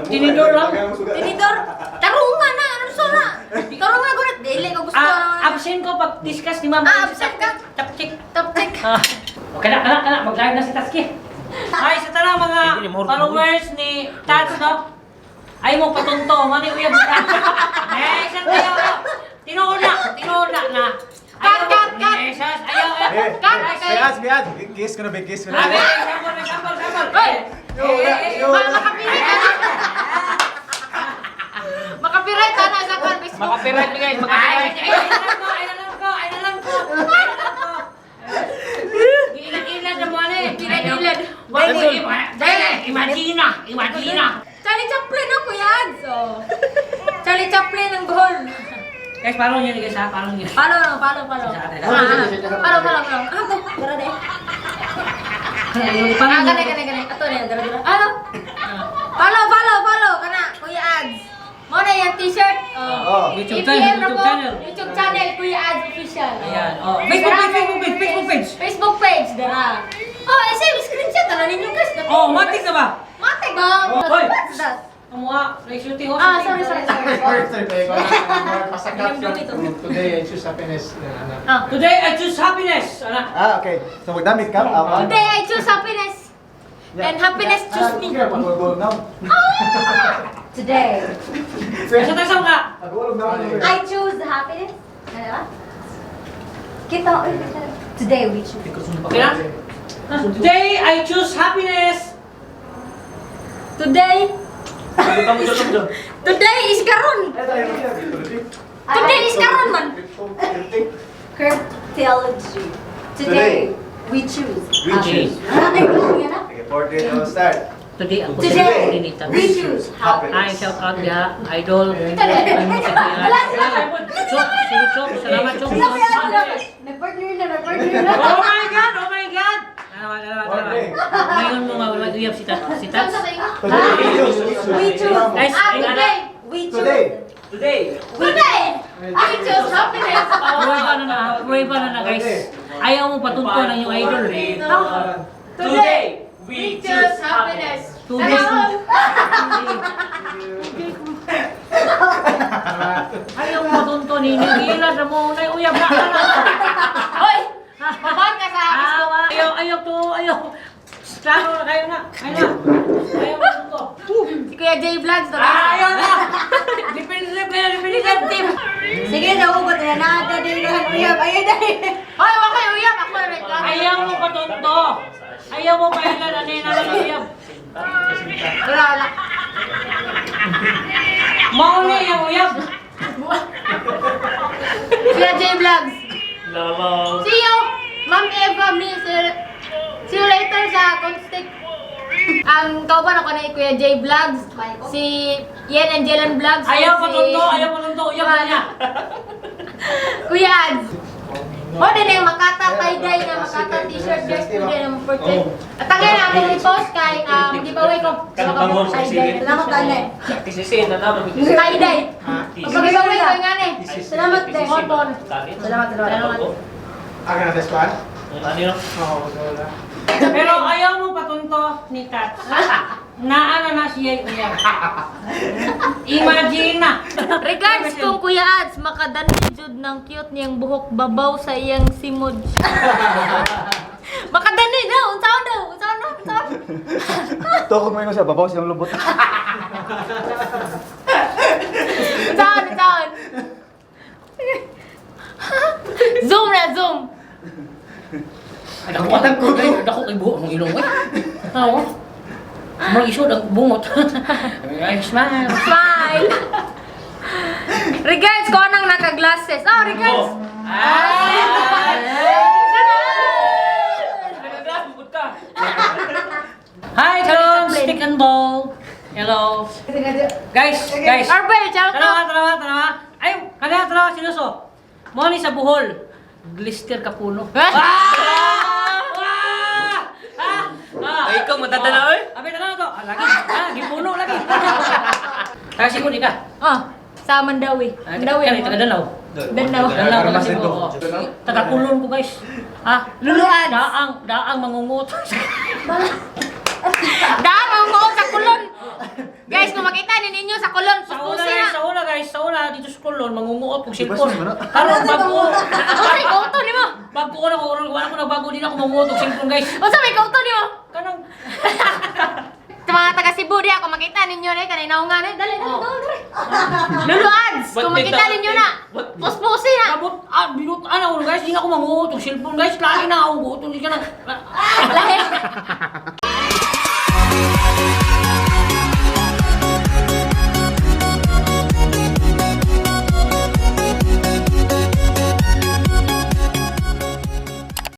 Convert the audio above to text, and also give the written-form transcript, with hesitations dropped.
Tinidor lang. Tinidor. Tarungan na. Ano sana? Tarungan ko na. Dili ko gusto. Absent ko pag discuss ni Ma'am. Absent ka. Tapchik. Taptik. Kana. Mag-live na si Tatski. Ay, sa tanang mga followers ni Tats, no? Ay mo patunto. Mani uyab ka. Eh, sa tayo. Tinuod na. Cut. Biad. Kiss ko na, kiss ko na. Sample. Makapiray ka na. Makapiray ka na sa Facebook. Makapirat nyo guys, makapirat. Ay na lang ko. Ilan na mo eh. Ilan. Imagina. Charlie Chaplin ako yan. So, Charlie Chaplin ng goal. Guys, follow nyo guys ha, follow nyo. Follow. Follow. Follow. Ako, dara de. Gani. Ato na, dara. Ano? Follow. Kana, Kuya Ads. Mo na yung t-shirt. YouTube EPM channel. YouTube channel, Kuya Ads Official. Ayan. Facebook page, dara. Screenshot na ninyo guys. Matik na ba? Matik ba? Hoy. What's that? Kumuha, shooting ho. Sorry. Today I choose happiness. Today I choose happiness. Okay. So magdamit ka. Today I choose happiness. And happiness choose me. Today Sa tasam ka. I choose happiness. Ano ba? Kita. Today we choose. Okay na? Today I choose happiness. Today is karon. Today is karon man. Curtilology. Today we choose. choose. Ay, yan na. Okay, 14 start. Today ako Today Nita. we choose Ay, happiness. shout out ya, idol. Chok, salamat Chok. Nag-partner na. Oh my God! Ngayon mo mag-uyab si Tats. We choose. Guys, Today we choose. Today. I choose happiness. Pray pa na guys. Ayaw mo patunto ng yung idol. Today we choose happiness. Today. Ayaw mo patunto ni Ilan na mo na uyab na ka na. Hoy! Babaan ka sa Ayaw. Klaro na kayo na. Ayaw patunto. Si Kuya J Vlogs. Ayaw na. Defensive team. Sige, naugot na nada din na uyab. Ayun na. Hoy, wag kayo uyab. Ako na reklamo. Ayaw mo patunto. Ayaw mo pa ilan na ng uyab. Wala. Mauli yung uyab. Kuya J Vlogs. Lalaw. See you, Ma'am Eva, see you later sa Constic. Ang kauban ako na Kuya J Vlogs, si Yen and Jelen Vlogs. Ayaw si patunto. Uyab na niya. Kuya Ads. O din yung Makata tie-dye na Makata t-shirt guys po din ang purchase. At tagay na akong i-post kay giveaway ko. Tie-dye. Salamat Dane. Tie-dye. Pag-giveaway ko nga ne. Salamat din. Cotton. Salamat. Aga na test one? Pero ayaw mo patunto ni Tats. Naana na siya uyab. Imagine na. Regards kung Kuya Ads, makadani jud ng cute niyang buhok babaw sa iyang simod. Makadani daw, unsaon daw. Toko mo yun sa babaw siyang lubot. Unsaon. Zoom. Dako kay buhok ng ilong eh. Tawo. Mga isod ang bungot. Ay, smile. Smile. Regards ko nang naka-glasses. Oh, regards. Hi, Tom! Stick and ball. Hello. Guys. Arbel, ciao to. Tanawa. Ay, tanawa, sinuso. Mo ni sa buhol. Glister ka puno. Ay, ikaw matatanaw eh. Abi tanaw to. Lagi. Gipuno lagi. Kasi ko di ka. Sa Mandawi. Mandawi. Kan taga Danau. Danau. Danau kasi ko. Taga Kulon ko guys. Luluan. Daang mangungot. ulon, mangunguot kong Diba, cellphone. sino? Karon bago, Unsa may kauto nimo? bago ko na wala ko na bago din ako mangunguot kong cellphone guys. Unsa may kauto nimo? Kanang, Sa mga taga Cebu di ako makita ninyo na kanay naungan eh. Dali, Oh. dali. Lulu ads, kung makita ninyo na. Puspusi na. kabot, binut, ano guys, di na ako mangunguot kong cellphone guys. Lagi na ako gutom, di ka na. Lahi.